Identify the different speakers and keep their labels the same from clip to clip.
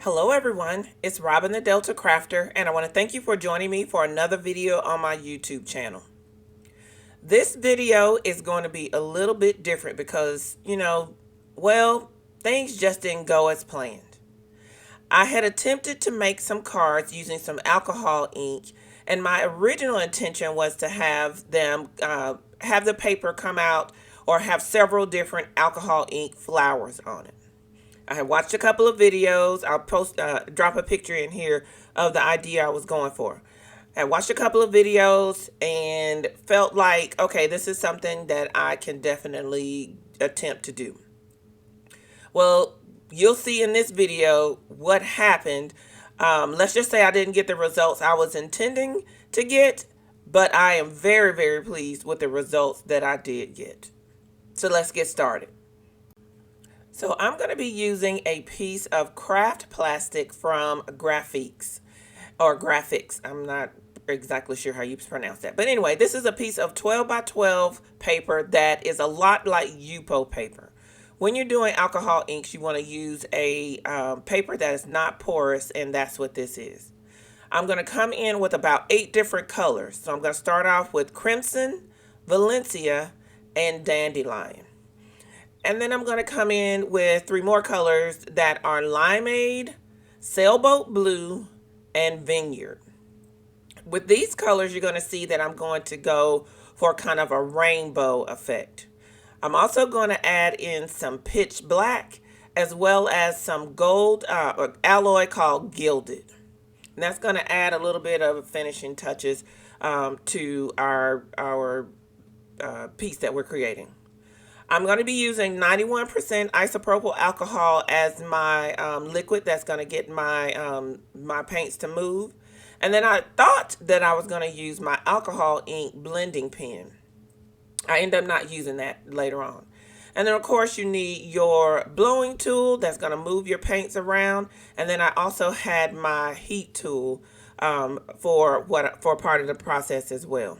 Speaker 1: Hello everyone, it's Robin the Delta Crafter, and I want to thank you for joining me for another video on my YouTube channel. This video is going to be a little bit different because, well, things just didn't go as planned. I had attempted to make some cards using some alcohol ink, and my original intention was to have them have the paper come out or have several different alcohol ink flowers on it. I had watched a couple of videos. I'll drop a picture in here of the idea I was going for. I watched a couple of videos and felt like, okay, this is something that I can definitely attempt to do. Well, you'll see in this video what happened. Let's just say I didn't get the results I was intending to get, but I am very, very pleased with the results that I did get. So let's get started. So I'm going to be using a piece of craft plastic from Grafix or Grafix. I'm not exactly sure how you pronounce that. But anyway, this is a piece of 12 by 12 paper that is a lot like Yupo paper. When you're doing alcohol inks, you want to use a paper that is not porous, and that's what this is. I'm going to come in with about 8 different colors. So I'm going to start off with Crimson, Valencia, and Dandelion. And then I'm going to come in with 3 more colors that are Limeade, Sailboat Blue, and Vineyard. With these colors, you're going to see that I'm going to go for kind of a rainbow effect. I'm also going to add in some pitch black as well as some gold alloy called Gilded. And that's going to add a little bit of finishing touches to our piece that we're creating. I'm going to be using 91% isopropyl alcohol as my liquid that's going to get my paints to move. And then I thought that I was going to use my alcohol ink blending pen. I end up not using that later on. And then, of course, you need your blowing tool that's going to move your paints around. And then I also had my heat tool for part of the process as well.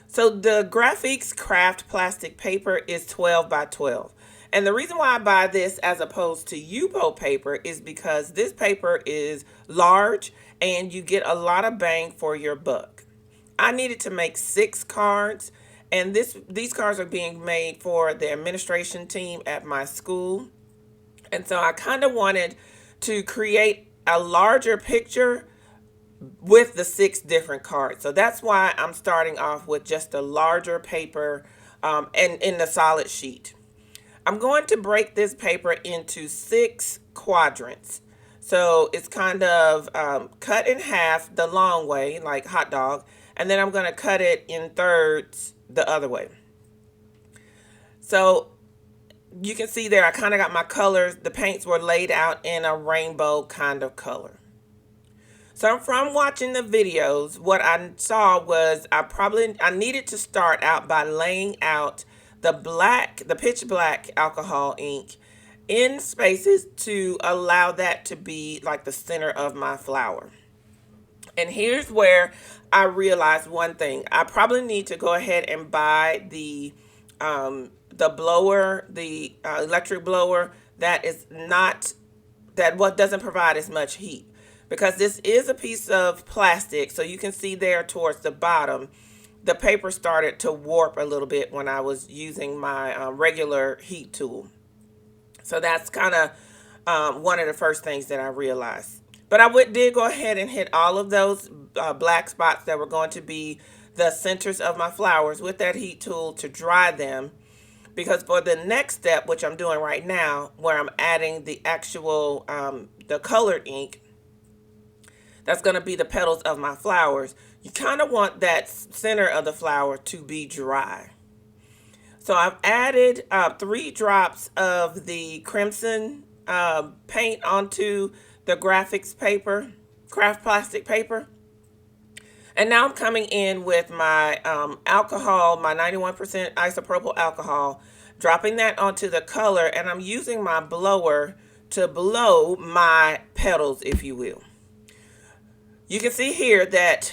Speaker 1: So the Grafix craft plastic paper is 12 by 12. And the reason why I buy this as opposed to Yupo paper is because this paper is large and you get a lot of bang for your buck. I needed to make 6 cards, and these cards are being made for the administration team at my school. And so I kind of wanted to create a larger picture with the 6 different cards. So that's why I'm starting off with just a larger paper and in the solid sheet. I'm going to break this paper into 6 quadrants. So it's kind of cut in half the long way, like hot dog, and then I'm going to cut it in thirds the other way. So you can see there I kind of got my colors. The paints were laid out in a rainbow kind of color. So from watching the videos, what I saw was I needed to start out by laying out the pitch black alcohol ink in spaces to allow that to be like the center of my flower. And here's where I realized one thing. I probably need to go ahead and buy the blower, the electric blower that doesn't provide as much heat. Because this is a piece of plastic, so you can see there towards the bottom, the paper started to warp a little bit when I was using my regular heat tool. So that's kind of one of the first things that I realized. But I did go ahead and hit all of those black spots that were going to be the centers of my flowers with that heat tool to dry them. Because for the next step, which I'm doing right now, where I'm adding the actual, the colored ink, that's going to be the petals of my flowers. You kind of want that center of the flower to be dry. So I've added 3 drops of the crimson paint onto the Grafix paper, craft plastic paper. And now I'm coming in with my alcohol, my 91% isopropyl alcohol, dropping that onto the color, and I'm using my blower to blow my petals, if you will. You can see here that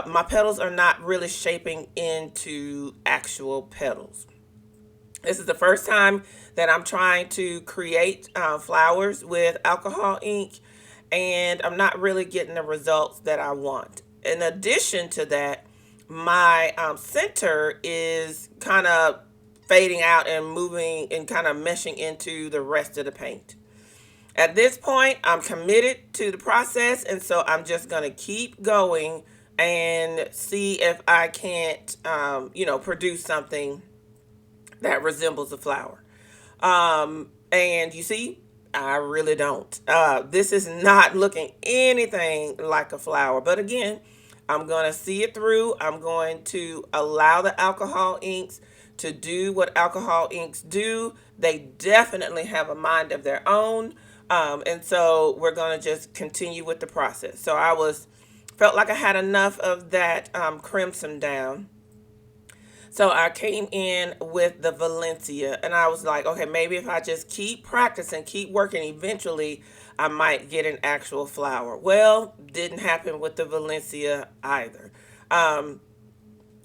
Speaker 1: my petals are not really shaping into actual petals. This is the first time that I'm trying to create flowers with alcohol ink, and I'm not really getting the results that I want. In addition to that, my center is kind of fading out and moving and kind of meshing into the rest of the paint. At this point, I'm committed to the process, and so I'm just going to keep going and see if I can't, produce something that resembles a flower. And you see, I really don't. This is not looking anything like a flower. But again, I'm going to see it through. I'm going to allow the alcohol inks to do what alcohol inks do. They definitely have a mind of their own. And so we're going to just continue with the process. So felt like I had enough of that crimson down. So I came in with the Valencia, and I was like, okay, maybe if I just keep practicing, keep working, eventually I might get an actual flower. Well, didn't happen with the Valencia either. Um,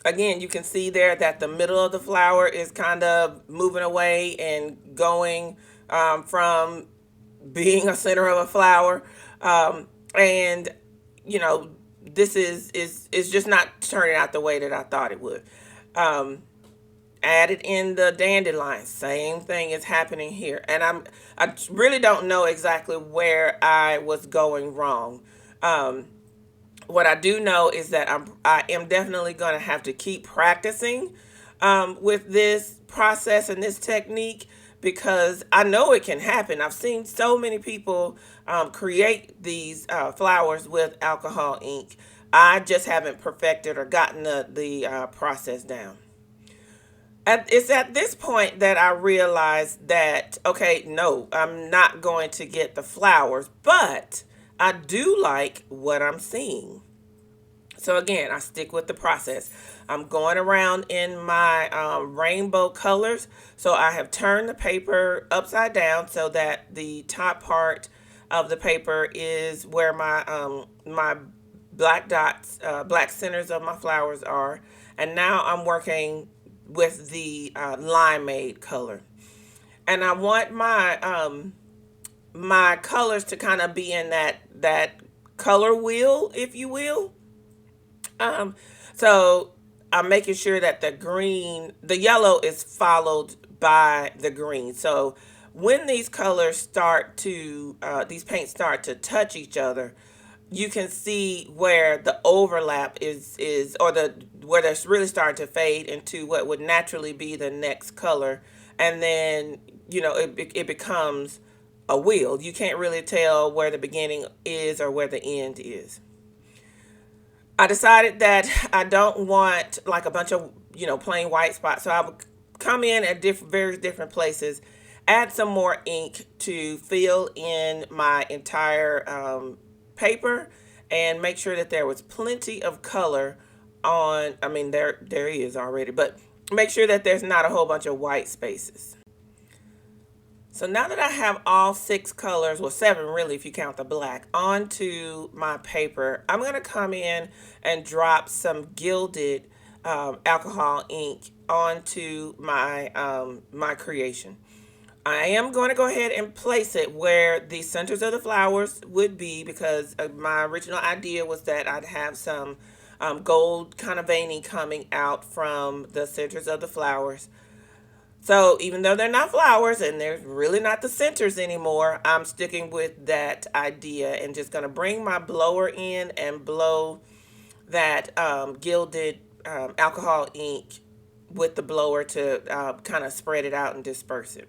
Speaker 1: Again, you can see there that the middle of the flower is kind of moving away and going from being a center of a flower. And, you know, this is just not turning out the way that I thought it would. Um, Added in the dandelion, same thing is happening here, and I really don't know exactly where I was going wrong. Um, what I do know is that I am definitely going to have to keep practicing with this process and this technique, because I know it can happen. I've seen so many people create these flowers with alcohol ink. I just haven't perfected or gotten the process down. It's at this point that I realized that, okay, no, I'm not going to get the flowers, but I do like what I'm seeing. So again, I stick with the process. I'm going around in my rainbow colors. So I have turned the paper upside down so that the top part of the paper is where my black dots, black centers of my flowers are. And now I'm working with the limeade color. And I want my colors to kind of be in that color wheel, if you will. Um, so I'm making sure that the yellow is followed by the green. So when these paints start to touch each other, you can see where the overlap is or the where they're really starting to fade into what would naturally be the next color, and then it becomes a wheel. You can't really tell where the beginning is or where the end is. I decided that I don't want like a bunch of plain white spots, so I would come in at various different places, add some more ink to fill in my entire paper, and make sure that there was plenty of color on. I mean, there is already, but make sure that there's not a whole bunch of white spaces. So now that I have all six colors, well, seven really if you count the black, onto my paper, I'm going to come in and drop some gilded alcohol ink onto my creation. I am going to go ahead and place it where the centers of the flowers would be, because my original idea was that I'd have some gold kind of veining coming out from the centers of the flowers. So even though they're not flowers and they're really not the centers anymore, I'm sticking with that idea and just going to bring my blower in and blow that gilded alcohol ink with the blower to kind of spread it out and disperse it.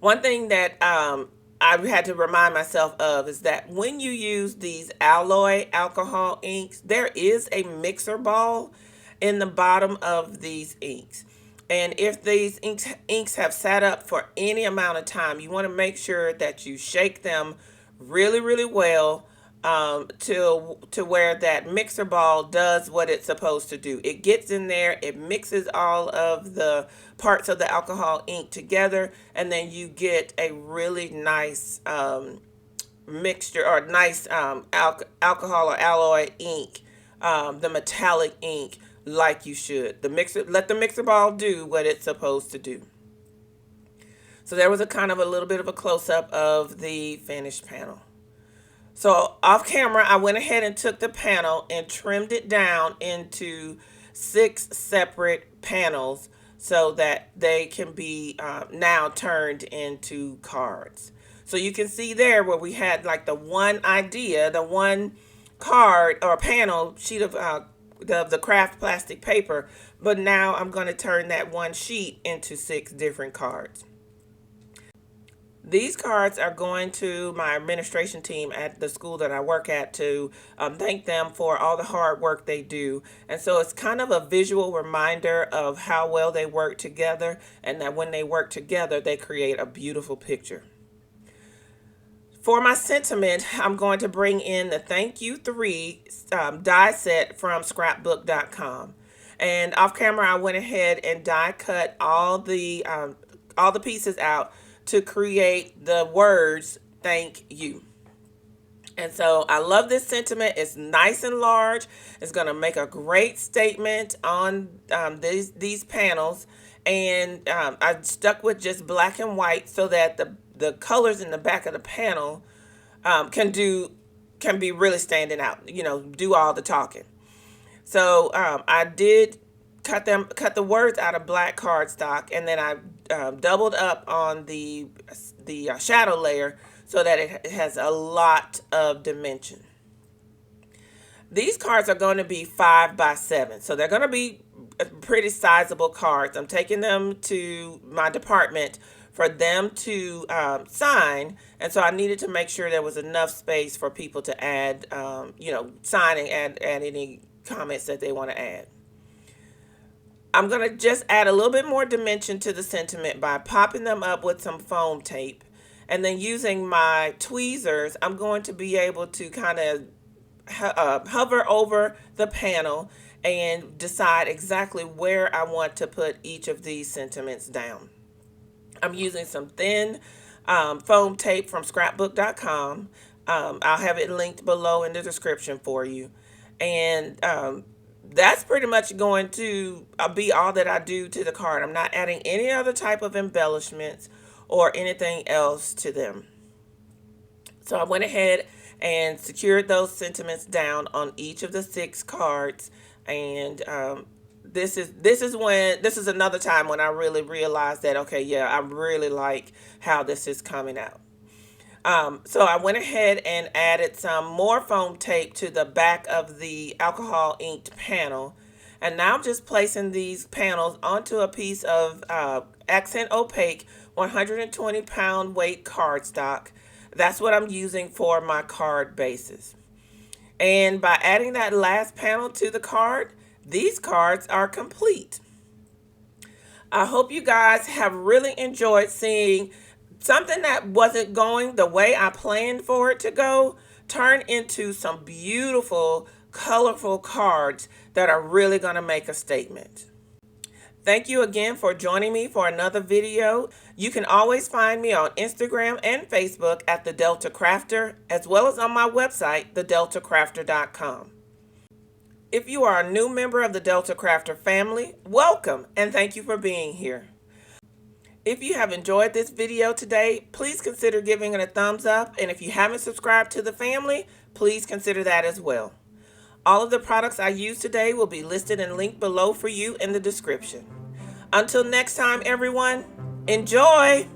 Speaker 1: One thing that I had to remind myself of is that when you use these alloy alcohol inks, there is a mixer ball in the bottom of these inks. And if these inks have sat up for any amount of time, you want to make sure that you shake them really, really well, to where that mixer ball does what it's supposed to do. It gets in there, it mixes all of the parts of the alcohol ink together, and then you get a really nice mixture, or nice alcohol or alloy ink, the metallic ink like you should. Let the mixer ball do what it's supposed to do. So there was a kind of a little bit of a close-up of the finished panel. So off camera, I went ahead and took the panel and trimmed it down into 6 separate panels so that they can be now turned into cards. So you can see there where we had like the one idea, the one card or panel sheet of the craft plastic paper, but now I'm going to turn that one sheet into 6 different cards. These cards are going to my administration team at the school that I work at to thank them for all the hard work they do. And so it's kind of a visual reminder of how well they work together, and that when they work together, they create a beautiful picture. For my sentiment, I'm going to bring in the Thank You 3 die set from scrapbook.com. And off camera, I went ahead and die cut all the pieces out to create the words thank you. And so I love this sentiment. It's nice and large. It's going to make a great statement on these panels. And I stuck with just black and white so that the colors in the back of the panel can be really standing out, do all the talking. So I did cut the words out of black cardstock, and then I doubled up on the shadow layer so that it has a lot of dimension. These cards are going to be 5 by 7, so they're going to be pretty sizable cards. I'm taking them to my department for them to sign, and so I needed to make sure there was enough space for people to add, sign and add any comments that they want to add. I'm going to just add a little bit more dimension to the sentiment by popping them up with some foam tape. And then using my tweezers, I'm going to be able to kind of hover over the panel and decide exactly where I want to put each of these sentiments down. I'm using some thin foam tape from scrapbook.com. I'll have it linked below in the description for you. And that's pretty much going to be all that I do to the card. I'm not adding any other type of embellishments or anything else to them. So I went ahead and secured those sentiments down on each of the 6 cards. And this is another time when I really realized that, okay, yeah, I really like how this is coming out. So I went ahead and added some more foam tape to the back of the alcohol inked panel. And now I'm just placing these panels onto a piece of accent opaque 120 pound weight cardstock. That's what I'm using for my card bases. And by adding that last panel to the card, these cards are complete. I hope you guys have really enjoyed seeing something that wasn't going the way I planned for it to go turn into some beautiful, colorful cards that are really going to make a statement. Thank you again for joining me for another video. You can always find me on Instagram and Facebook at The Delta Crafter, as well as on my website, thedeltacrafter.com. If you are a new member of the Delta Crafter family, welcome and thank you for being here. If you have enjoyed this video today, please consider giving it a thumbs up, and if you haven't subscribed to the family, please consider that as well. All of the products I used today will be listed and linked below for you in the description. Until next time, everyone, enjoy!